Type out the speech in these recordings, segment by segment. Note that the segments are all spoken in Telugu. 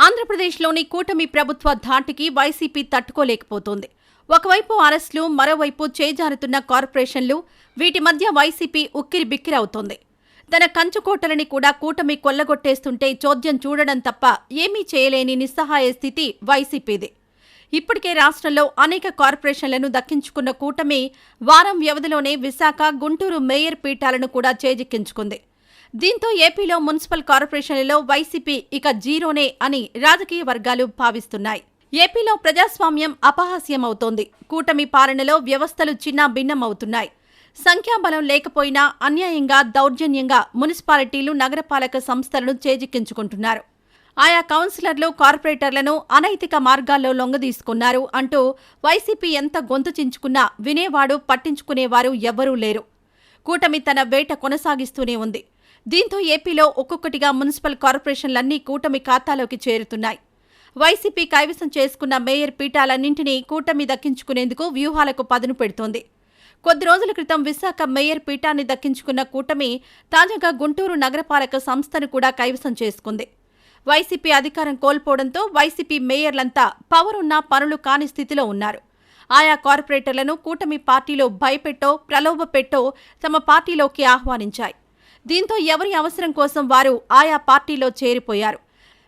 ఆంధ్రప్రదేశ్లోని కూటమి ప్రభుత్వ ధాటికి వైసీపీ తట్టుకోలేకపోతోంది. ఒకవైపు అరెస్టులు, మరోవైపు చేజారుతున్న కార్పొరేషన్లు, వీటి మధ్య వైసీపీ ఉక్కిరిబిక్కిరవుతోంది. తన కంచుకోటలని కూడా కూటమి కొల్లగొట్టేస్తుంటే చోద్యం చూడడం తప్ప ఏమీ చేయలేని నిస్సహాయ స్థితి వైసీపీది. ఇప్పటికే రాష్ట్రంలో అనేక కార్పొరేషన్లను దక్కించుకున్న కూటమి వారం వ్యవధిలోనే విశాఖ, గుంటూరు మేయర్ పీఠాలను కూడా చేజిక్కించుకుంది. దీంతో ఏపీలో మున్సిపల్ కార్పొరేషన్లలో వైసీపీ ఇక జీరోనే అని రాజకీయ వర్గాలు భావిస్తున్నాయి. ఏపీలో ప్రజాస్వామ్యం అపహాస్యమవుతోంది. కూటమి పాలనలో వ్యవస్థలు చిన్నాభిన్నమవుతున్నాయి. సంఖ్యాబలం లేకపోయినా అన్యాయంగా, దౌర్జన్యంగా మున్సిపాలిటీలు, నగరపాలక సంస్థలను చేజిక్కించుకుంటున్నారు. ఆయా కౌన్సిలర్లు, కార్పొరేటర్లను అనైతిక మార్గాల్లో లొంగదీసుకున్నారు అంటూ వైసీపీ ఎంత గొంతు చించుకున్నా వినేవాడు, పట్టించుకునేవారు ఎవ్వరూ లేరు. కూటమి తన వేట కొనసాగిస్తూనే ఉంది. దీంతో ఏపీలో ఒక్కొక్కటిగా మున్సిపల్ కార్పొరేషన్లన్నీ కూటమి ఖాతాలోకి చేరుతున్నాయి. వైసీపీ కైవసం చేసుకున్న మేయర్ పీఠాలన్నింటినీ కూటమి దక్కించుకునేందుకు వ్యూహాలకు పదును పెడుతోంది. కొద్ది రోజుల క్రితం విశాఖ మేయర్ పీఠాన్ని దక్కించుకున్న కూటమి తాజాగా గుంటూరు నగరపాలక సంస్థను కూడా కైవసం చేసుకుంది. వైసీపీ అధికారం కోల్పోవడంతో వైసీపీ మేయర్లంతా పవరున్నా పనులు కాని స్థితిలో ఉన్నారు. ఆయా కార్పొరేటర్లను కూటమి పార్టీలో భయపెట్టో, ప్రలోభపెట్టో తమ పార్టీలోకి ఆహ్వానించాయి. దీంతో ఎవరి అవసరం కోసం వారు ఆయా పార్టీలో చేరిపోయారు.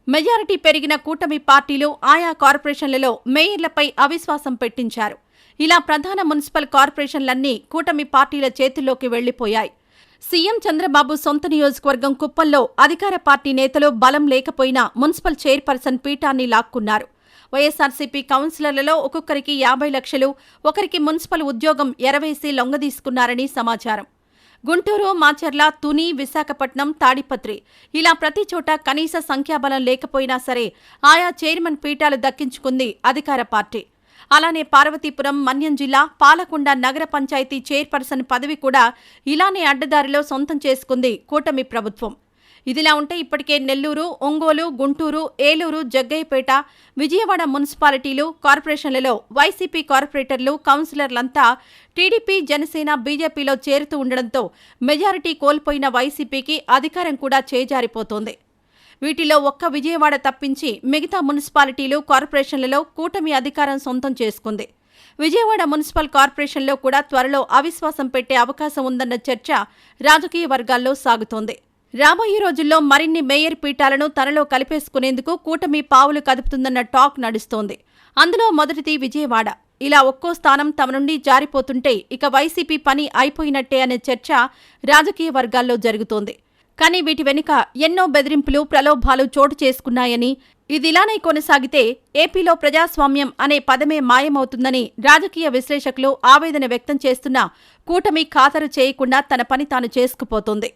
మెజారిటీ పెరిగిన కూటమి పార్టీలు ఆయా కార్పొరేషన్లలో మేయర్లపై అవిశ్వాసం పెట్టించారు. ఇలా ప్రధాన మున్సిపల్ కార్పొరేషన్లన్నీ కూటమి పార్టీల చేతుల్లోకి వెళ్లిపోయాయి. సీఎం చంద్రబాబు సొంత నియోజకవర్గం కుప్పంలో అధికార పార్టీ నేతలు బలం లేకపోయినా మున్సిపల్ చైర్పర్సన్ పీఠాన్ని లాక్కున్నారు. వైఎస్సార్సీపీ కౌన్సిలర్లలో ఒక్కొక్కరికి 50 లక్షలు, ఒకరికి మున్సిపల్ ఉద్యోగం ఎరవేసి లొంగదీసుకున్నారని సమాచారం. గుంటూరు, మాచర్ల, తుని, విశాఖపట్నం, తాడిపత్రి ఇలా ప్రతి చోట కనీస సంఖ్యాబలం లేకపోయినా సరే ఆయా చైర్మన్ పీఠాలు దక్కించుకుంది అధికార పార్టీ. అలానే పార్వతీపురం, మన్యం జిల్లా, పాలకొండ నగర పంచాయతీ చైర్పర్సన్ పదవి కూడా ఇలానే అడ్డదారిలో సొంతం చేసుకుంది కూటమి ప్రభుత్వం. ఇదిలా ఉంటే ఇప్పటికే నెల్లూరు, ఒంగోలు, గుంటూరు, ఏలూరు, జగ్గయ్యపేట, విజయవాడ మున్సిపాలిటీలు, కార్పొరేషన్లలో వైసీపీ కార్పొరేటర్లు, కౌన్సిలర్లంతా టీడీపీ, జనసేన, బీజేపీలో చేరుతూ ఉండడంతో మెజారిటీ కోల్పోయిన వైసీపీకి అధికారం కూడా చేజారిపోతోంది. వీటిలో ఒక్క విజయవాడ తప్పించి మిగతా మున్సిపాలిటీలు, కార్పొరేషన్లలో కూటమి అధికారం సొంతం చేసుకుంది. విజయవాడ మున్సిపల్ కార్పొరేషన్లో కూడా త్వరలో అవిశ్వాసం పెట్టే అవకాశం ఉందన్న చర్చ రాజకీయ వర్గాల్లో సాగుతోంది. రాబోయే రోజుల్లో మరిన్ని మేయర్ పీఠాలను తనలో కలిపేసుకునేందుకు కూటమి పావులు కదుపుతుందన్న టాక్ నడుస్తోంది. అందులో మొదటిది విజయవాడ. ఇలా ఒక్కో స్థానం తమ నుండి జారిపోతుంటే ఇక వైసీపీ పని అయిపోయినట్టే అనే చర్చ రాజకీయ వర్గాల్లో జరుగుతోంది. కానీ వీటి వెనుక ఎన్నో బెదిరింపులు, ప్రలోభాలు చోటు చేసుకున్నాయని, ఇదిలానే కొనసాగితే ఏపీలో ప్రజాస్వామ్యం అనే పదమే మాయమవుతుందని రాజకీయ విశ్లేషకులు ఆవేదన వ్యక్తం చేస్తున్నా కూటమి ఖాతరు చేయకుండా తన పని తాను చేసుకుపోతోంది.